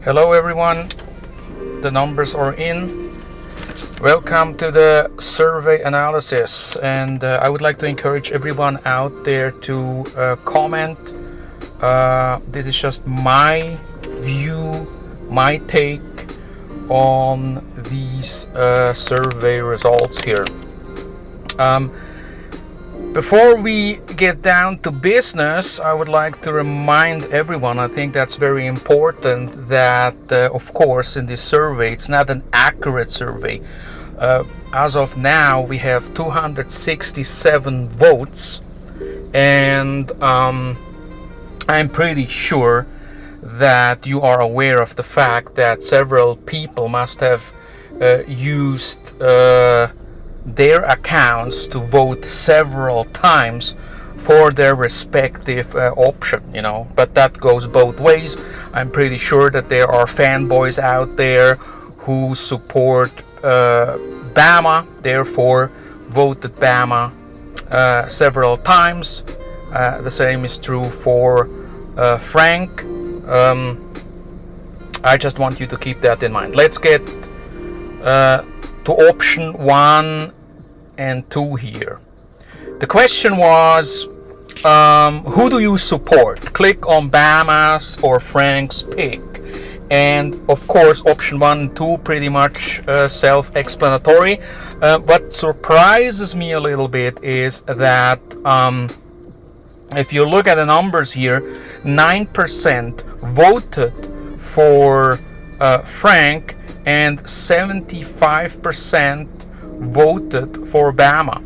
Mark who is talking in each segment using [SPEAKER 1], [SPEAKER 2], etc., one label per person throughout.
[SPEAKER 1] Hello everyone, the numbers are in. Welcome to the survey analysis, and I would like to encourage everyone out there to comment. This is just my view, my take on these survey results here. Before we get down to business, I would like to remind everyone, I think that's very important, that of course in this survey it's not an accurate survey. As of now we have 267 votes, and I'm pretty sure that you are aware of the fact that several people must have used their accounts to vote several times for their respective option, but that goes both ways. I'm pretty sure that there are fanboys out there who support Bama, therefore voted Bama several times. The same is true for Frank. I just want you to keep that in mind. Let's get to option 1 and 2 here. The question was, who do you support? Click on Bama's or Frank's pick. And of course option 1 and 2 pretty much self-explanatory. What surprises me a little bit is that if you look at the numbers here, 9% voted for Frank and 75% voted for Bama.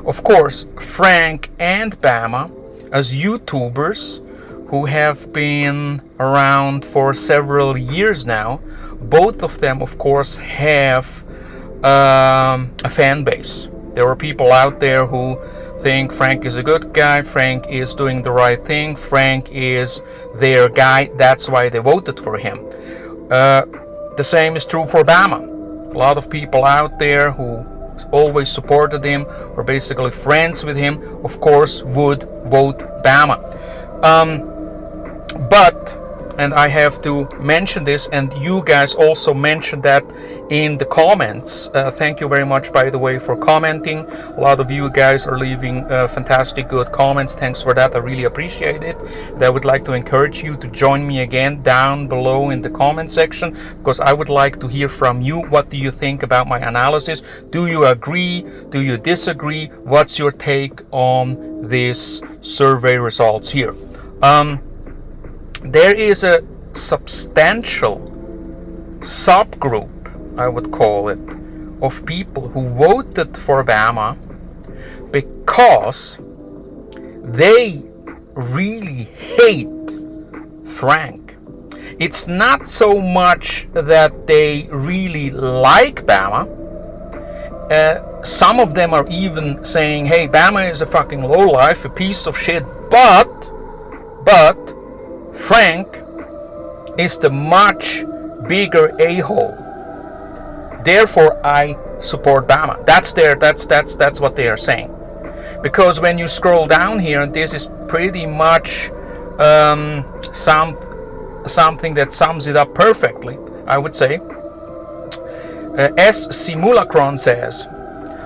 [SPEAKER 1] Of course, Frank and Bama, as YouTubers who have been around for several years now, both of them of course have a fan base. There are people out there who think Frank is a good guy, Frank is doing the right thing, Frank is their guy, that's why they voted for him. The same is true for Bama. A lot of people out there who always supported him, or basically friends with him, of course would vote Bama. But, and I have to mention this, and you guys also mentioned that in the comments. Thank you very much, by the way, for commenting. A lot of you guys are leaving fantastic good comments. Thanks for that, I really appreciate it. And I would like to encourage you to join me again down below in the comment section, because I would like to hear from you. What do you think about my analysis? Do you agree? Do you disagree? What's your take on these survey results here? There is a substantial subgroup, I would call it, of people who voted for Bama because they really hate Frank. It's not so much that they really like Bama. Some of them are even saying, hey, Bama is a fucking lowlife, a piece of shit, but Frank is the much bigger a-hole. Therefore, I support Bama. That's what they are saying. Because when you scroll down here, and this is pretty much something that sums it up perfectly, I would say. S. Simulacron says,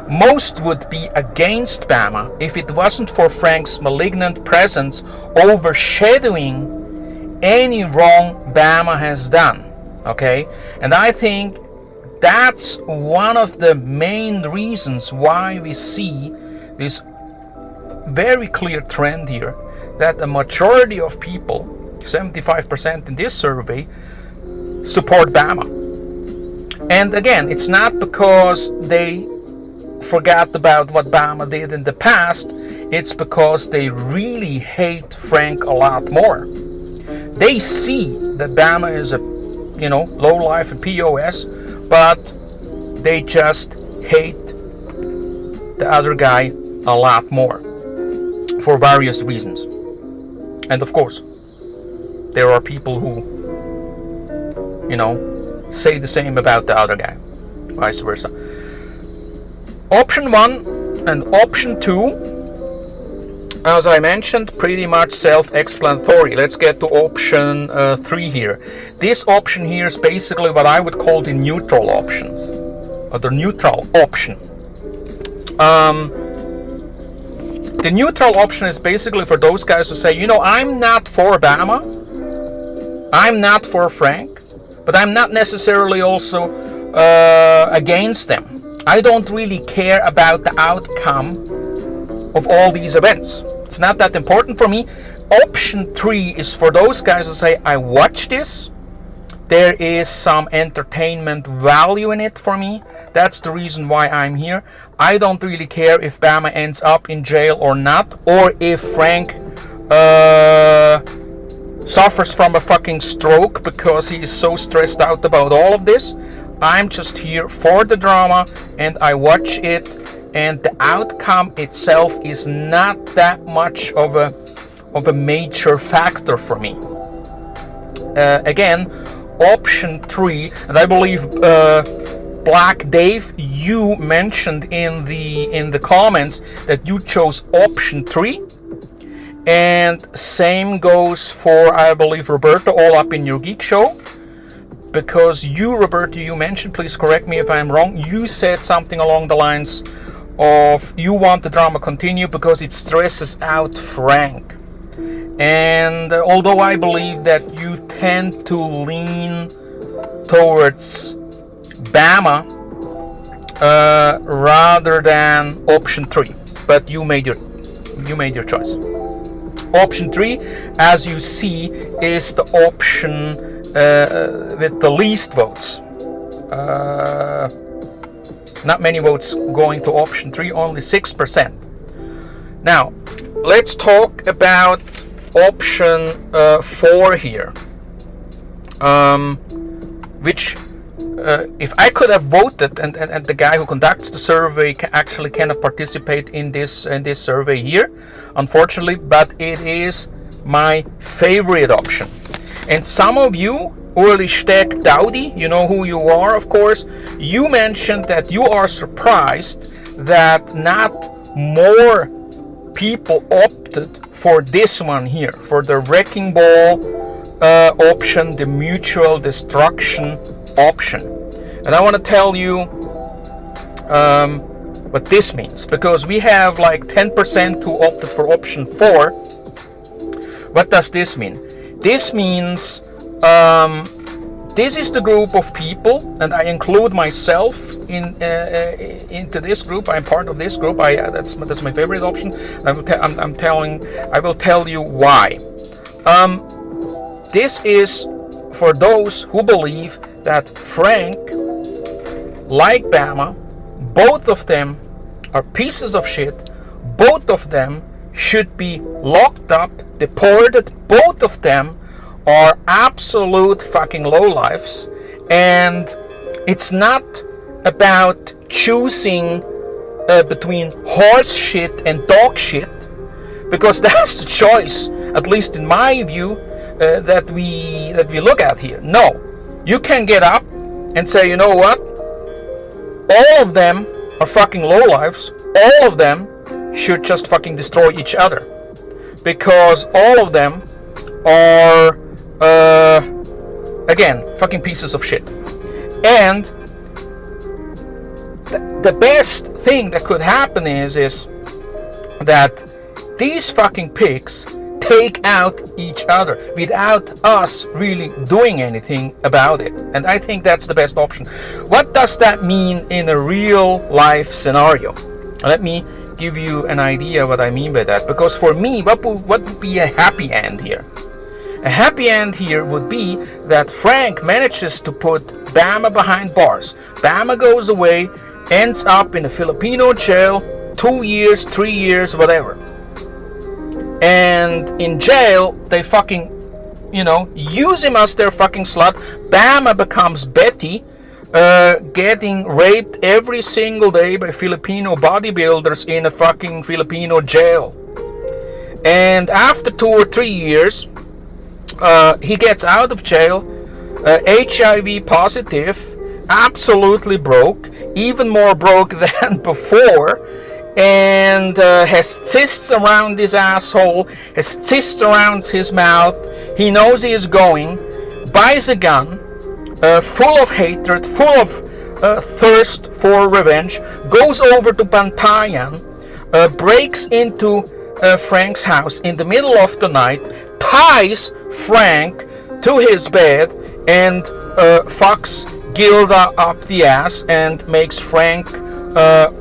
[SPEAKER 1] most would be against Bama if it wasn't for Frank's malignant presence overshadowing any wrong Bama has done. Okay, and I think that's one of the main reasons why we see this very clear trend here, that the majority of people, 75% in this survey, support Bama. And again, it's not because they forgot about what Bama did in the past, it's because they really hate Frank a lot more. They see that Bama is a, low life and POS, but they just hate the other guy a lot more for various reasons. And of course, there are people who, say the same about the other guy, vice versa. Option 1 and option 2 as I mentioned, pretty much self-explanatory. Let's get to option 3 here. This option here is basically what I would call the neutral options, or the neutral option. The neutral option is basically for those guys who say, you know, I'm not for Bama, I'm not for Frank, but I'm not necessarily also against them. I don't really care about the outcome of all these events. It's not that important for me. Option 3 is for those guys who say, I watch this, there is some entertainment value in it for me. That's the reason why I'm here. I don't really care if Bama ends up in jail or not, or if Frank suffers from a fucking stroke because he is so stressed out about all of this. I'm just here for the drama, and I watch it, and the outcome itself is not that much of a major factor for me. Again, option 3, and I believe Black Dave, you mentioned in the comments that you chose option 3, and same goes for, I believe, Roberto, All Up in Your Geek Show, because you, Roberto, you mentioned, please correct me if I'm wrong, you said something along the lines of you want the drama continue because it stresses out Frank. And although I believe that you tend to lean towards Bama rather than option 3, but you made your choice. Option 3, as you see, is the option with the least votes. Not many votes going to option 3, only 6%. Now, let's talk about option 4 here, which if I could have voted, and the guy who conducts the survey actually cannot participate in this survey here, unfortunately, but it is my favorite option. And some of you, Uli Steck Dowdy, you know who you are, of course, you mentioned that you are surprised that not more people opted for this one here, for the Wrecking Ball option, the mutual destruction option. And I want to tell you what this means, because we have like 10% who opted for option 4. What does this mean? This means this is the group of people, and I include myself into this group. I'm part of this group. That's my favorite option. I will tell you why. This is for those who believe that Frank, like Bama, both of them are pieces of shit. Both of them should be locked up, deported. Both of them are absolute fucking lowlifes, and it's not about choosing between horse shit and dog shit, because that's the choice, at least in my view, that we look at here. No, you can get up and say, you know what? All of them are fucking lowlifes. All of them should just fucking destroy each other, because all of them are again, fucking pieces of shit. And the best thing that could happen is that these fucking pigs take out each other without us really doing anything about it. And I think that's the best option. What does that mean in a real life scenario? Let me give you an idea what I mean by that. Because for me, what would be a happy end here? A happy end here would be that Frank manages to put Bama behind bars. Bama goes away, ends up in a Filipino jail, 2 years, 3 years, whatever. And in jail, they fucking, use him as their fucking slut. Bama becomes Betty, getting raped every single day by Filipino bodybuilders in a fucking Filipino jail. And after 2 or 3 years, he gets out of jail, HIV positive, absolutely broke, even more broke than before, and has cysts around his asshole, has cysts around his mouth. He knows he is going, buys a gun, full of hatred, full of thirst for revenge, goes over to Bantayan, breaks into Frank's house in the middle of the night, ties Frank to his bed, and fucks Gilda up the ass and makes Frank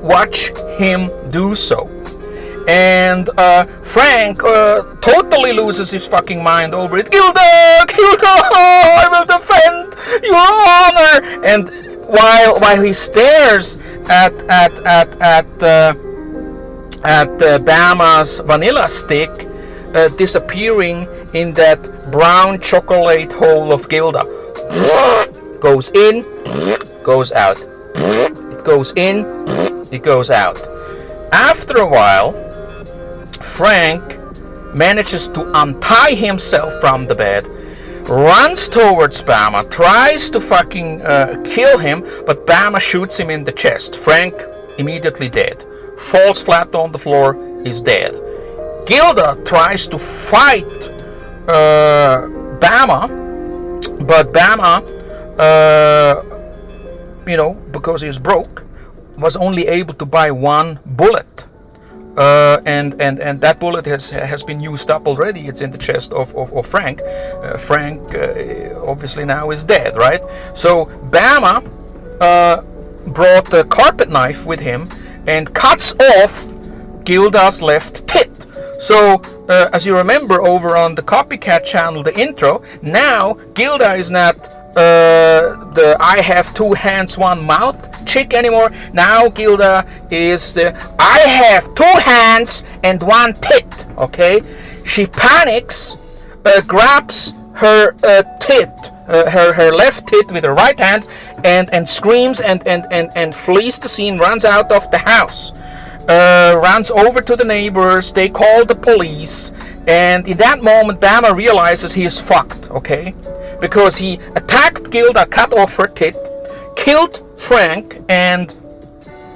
[SPEAKER 1] watch him do so. And Frank totally loses his fucking mind over it. Gilda, I will defend your honor. And while he stares at Bama's vanilla stick disappearing in that brown chocolate hole of Gilda, goes in, goes out. It goes in, it goes out. After a while, Frank manages to untie himself from the bed, runs towards Bama, tries to fucking kill him, but Bama shoots him in the chest. Frank immediately dead. Falls flat on the floor, is dead. Gilda tries to fight Bama, but Bama, because he's broke, was only able to buy one bullet. And that bullet has been used up already. It's in the chest of Frank. Frank obviously now is dead, right? So Bama brought the carpet knife with him and cuts off Gilda's left tit. So as you remember over on the Copycat channel, the intro, now Gilda is not the I have two hands, one mouth chick anymore. Now Gilda is the I have two hands and one tit. Okay, she panics, grabs her tit, her left tit with her right hand, and screams and flees the scene, runs out of the house, runs over to the neighbors. They call the police, and in that moment Bama realizes he is fucked. Okay, because he attacked Gilda, cut off her tit, killed Frank, and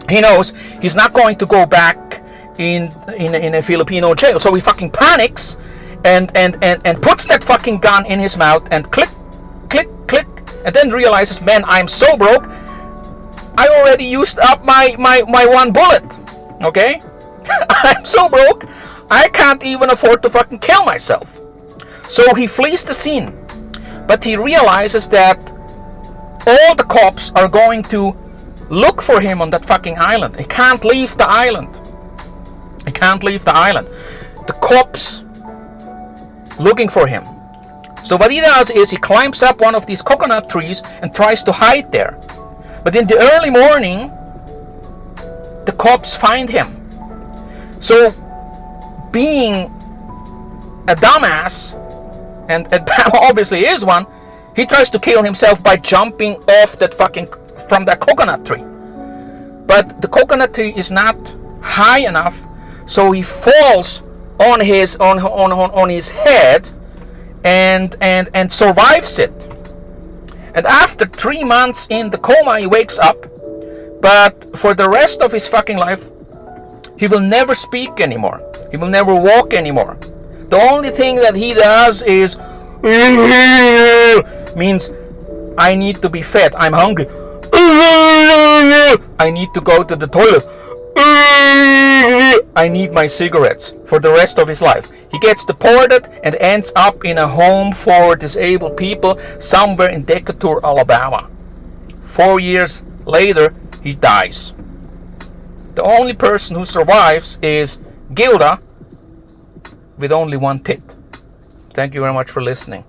[SPEAKER 1] he knows he's not going to go back in a Filipino jail. So he fucking panics and puts that fucking gun in his mouth and click, and then realizes, man, I'm so broke. I already used up my one bullet. Okay? I'm so broke, I can't even afford to fucking kill myself. So he flees the scene. But he realizes that all the cops are going to look for him on that fucking island. He can't leave the island. He can't leave the island. The cops looking for him. So what he does is he climbs up one of these coconut trees and tries to hide there. But in the early morning, the cops find him. So being a dumbass, and Bama obviously is one, he tries to kill himself by jumping off from that coconut tree. But the coconut tree is not high enough, so he falls on his head and survives it. And after 3 months in the coma, he wakes up, but for the rest of his fucking life, he will never speak anymore. He will never walk anymore. The only thing that he does is means I need to be fed. I'm hungry. I need to go to the toilet. I need my cigarettes for the rest of his life. He gets deported and ends up in a home for disabled people somewhere in Decatur, Alabama. 4 years later, he dies. The only person who survives is Gilda with only one tit. Thank you very much for listening.